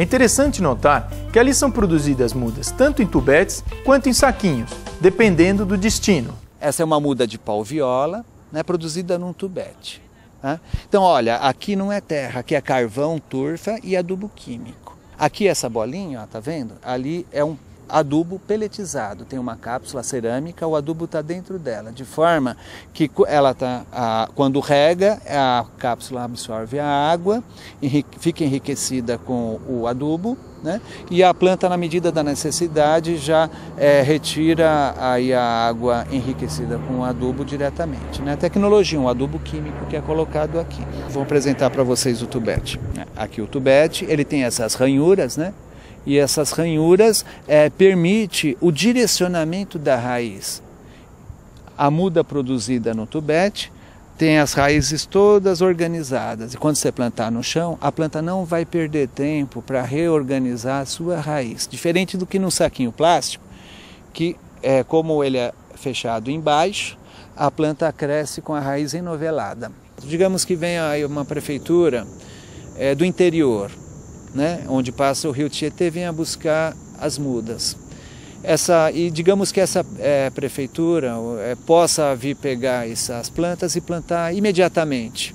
É interessante notar que ali são produzidas mudas tanto em tubetes quanto em saquinhos, dependendo do destino. Essa é uma muda de pau-viola, né, produzida num tubete. Tá? Então, olha, aqui não é terra, aqui é carvão, turfa e adubo químico. Aqui essa bolinha, ó, tá vendo? Ali é um adubo peletizado, tem uma cápsula cerâmica, o adubo está dentro dela, de forma que ela quando rega, a cápsula absorve a água, fica enriquecida com o adubo, né? E a planta, na medida da necessidade, já retira aí a água enriquecida com o adubo diretamente. Né? A tecnologia, um adubo químico que é colocado aqui. Vou apresentar para vocês o tubete. Aqui o tubete, ele tem essas ranhuras, né? E essas ranhuras permitem o direcionamento da raiz. A muda produzida no tubete tem as raízes todas organizadas. E quando você plantar no chão, a planta não vai perder tempo para reorganizar a sua raiz. Diferente do que no saquinho plástico, que como ele é fechado embaixo, a planta cresce com a raiz enovelada. Digamos que venha aí uma prefeitura do interior, né, onde passa o rio Tietê, venha buscar as mudas. E digamos que essa prefeitura possa vir pegar essas plantas e plantar imediatamente.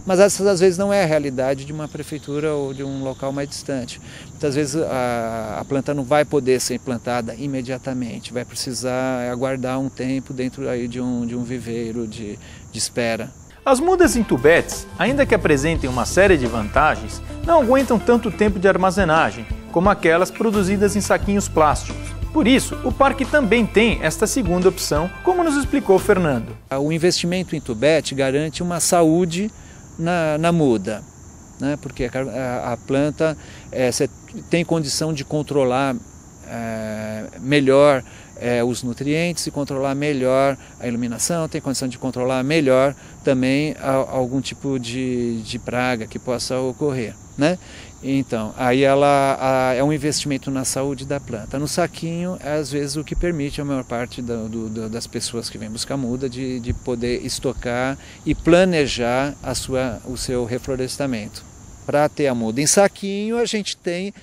Mas essa às vezes não é a realidade de uma prefeitura ou de um local mais distante. Muitas vezes a planta não vai poder ser implantada imediatamente, vai precisar aguardar um tempo dentro aí de um viveiro de espera. As mudas em tubetes, ainda que apresentem uma série de vantagens, não aguentam tanto tempo de armazenagem, como aquelas produzidas em saquinhos plásticos. Por isso, o parque também tem esta segunda opção, como nos explicou o Fernando. O investimento em tubete garante uma saúde na muda, né? Porque a planta você tem condição de controlar melhor os nutrientes e controlar melhor a iluminação, tem condição de controlar melhor também algum tipo de praga que possa ocorrer, né? Então, aí ela é um investimento na saúde da planta. No saquinho, às vezes o que permite a maior parte das pessoas que vêm buscar muda de poder estocar e planejar o seu reflorestamento. Para ter a muda em saquinho, a gente tem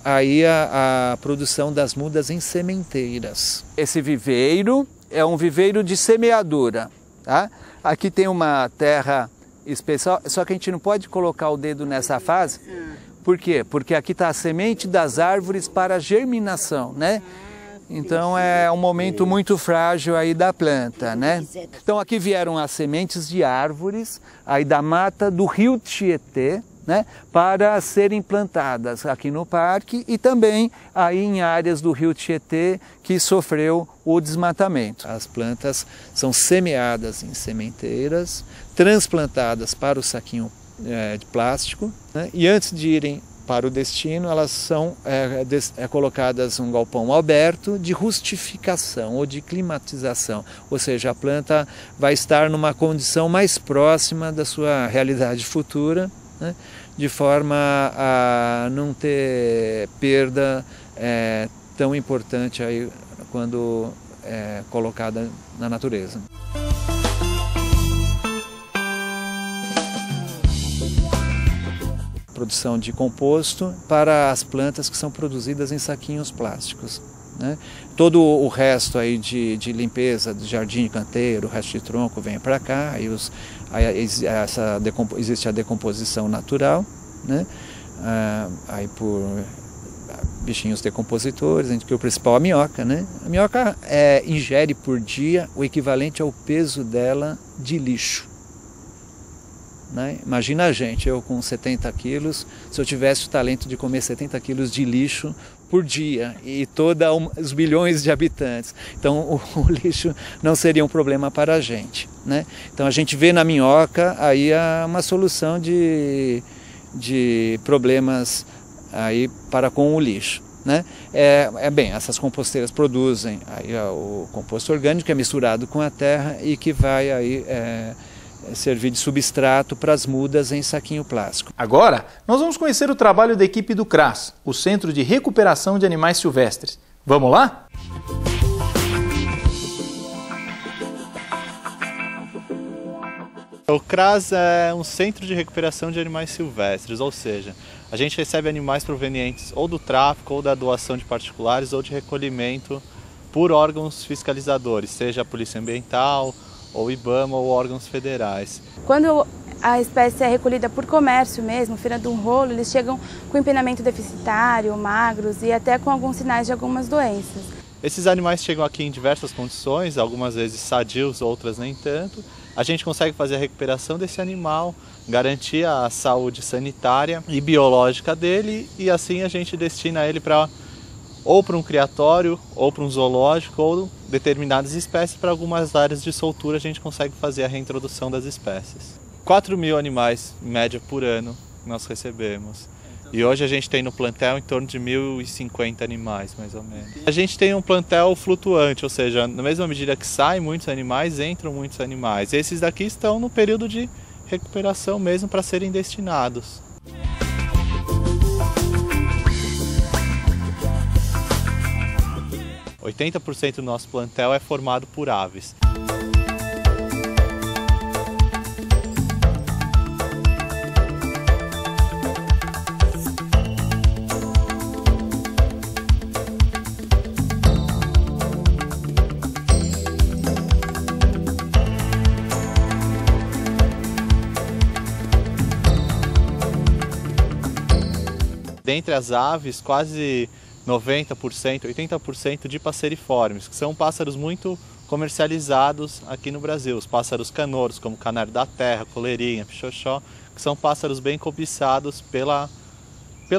aí a produção das mudas em sementeiras. Esse viveiro é um viveiro de semeadura, tá? Aqui tem uma terra especial, só que a gente não pode colocar o dedo nessa fase. Por quê? Porque aqui está a semente das árvores para germinação, né? Então é um momento muito frágil aí da planta, né? Então aqui vieram as sementes de árvores aí da mata do rio Tietê, né, para serem plantadas aqui no parque e também aí em áreas do rio Tietê que sofreu o desmatamento. As plantas são semeadas em sementeiras, transplantadas para o saquinho de plástico, né, e antes de irem para o destino, elas são colocadas em um galpão aberto de rustificação ou de climatização, ou seja, a planta vai estar numa condição mais próxima da sua realidade futura, né, de forma a não ter perda tão importante aí quando colocada na natureza. Produção de composto para as plantas que são produzidas em saquinhos plásticos, né? Todo o resto aí de limpeza do jardim, canteiro, o resto de tronco vem para cá, existe a decomposição natural, né? Aí por bichinhos decompositores, que o principal é a minhoca, né? A minhoca ingere por dia o equivalente ao peso dela de lixo. Né? Imagina a gente, eu com 70 quilos, se eu tivesse o talento de comer 70 quilos de lixo por dia e todos os bilhões de habitantes. Então o lixo não seria um problema para a gente, né? Então a gente vê na minhoca aí uma solução de problemas aí para com o lixo, né? Bem, essas composteiras produzem aí o composto orgânico que é misturado com a terra e que vai aí servir de substrato para as mudas em saquinho plástico. Agora, nós vamos conhecer o trabalho da equipe do CRAS, o Centro de Recuperação de Animais Silvestres. Vamos lá? O CRAS é um centro de recuperação de animais silvestres, ou seja, a gente recebe animais provenientes ou do tráfico, ou da doação de particulares, ou de recolhimento por órgãos fiscalizadores, seja a Polícia Ambiental, ou IBAMA, ou órgãos federais. Quando a espécie é recolhida por comércio mesmo, feira de um rolo, eles chegam com empenamento deficitário, magros e até com alguns sinais de algumas doenças. Esses animais chegam aqui em diversas condições, algumas vezes sadios, outras nem tanto. A gente consegue fazer a recuperação desse animal, garantir a saúde sanitária e biológica dele e assim a gente destina ele ou para um criatório, ou para um zoológico, ou determinadas espécies. Para algumas áreas de soltura a gente consegue fazer a reintrodução das espécies. 4.000 animais, em média, por ano nós recebemos. E hoje a gente tem no plantel em torno de 1.050 animais, mais ou menos. A gente tem um plantel flutuante, ou seja, na mesma medida que saem muitos animais, entram muitos animais. Esses daqui estão no período de recuperação mesmo para serem destinados. – 80% do nosso plantel é formado por aves. Dentre as aves, quase 90%, 80% de passeriformes, que são pássaros muito comercializados aqui no Brasil. Os pássaros canouros, como canário da terra, coleirinha, pichoxó, que são pássaros bem cobiçados pela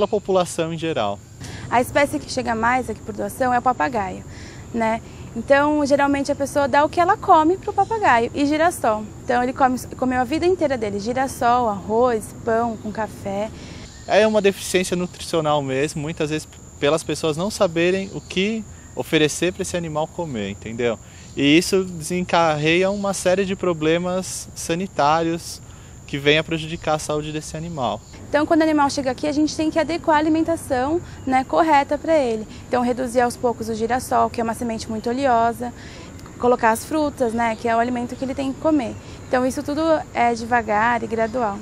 população em geral. A espécie que chega mais aqui por doação é o papagaio, né? Então, geralmente a pessoa dá o que ela come para o papagaio e girassol. Então, ele comeu a vida inteira dele, girassol, arroz, pão com café. É uma deficiência nutricional mesmo, muitas vezes pelas pessoas não saberem o que oferecer para esse animal comer, entendeu? E isso desencadeia uma série de problemas sanitários que vêm a prejudicar a saúde desse animal. Então, quando o animal chega aqui, a gente tem que adequar a alimentação, né, correta para ele. Então, reduzir aos poucos o girassol, que é uma semente muito oleosa, colocar as frutas, né, que é o alimento que ele tem que comer. Então, isso tudo é devagar e gradual.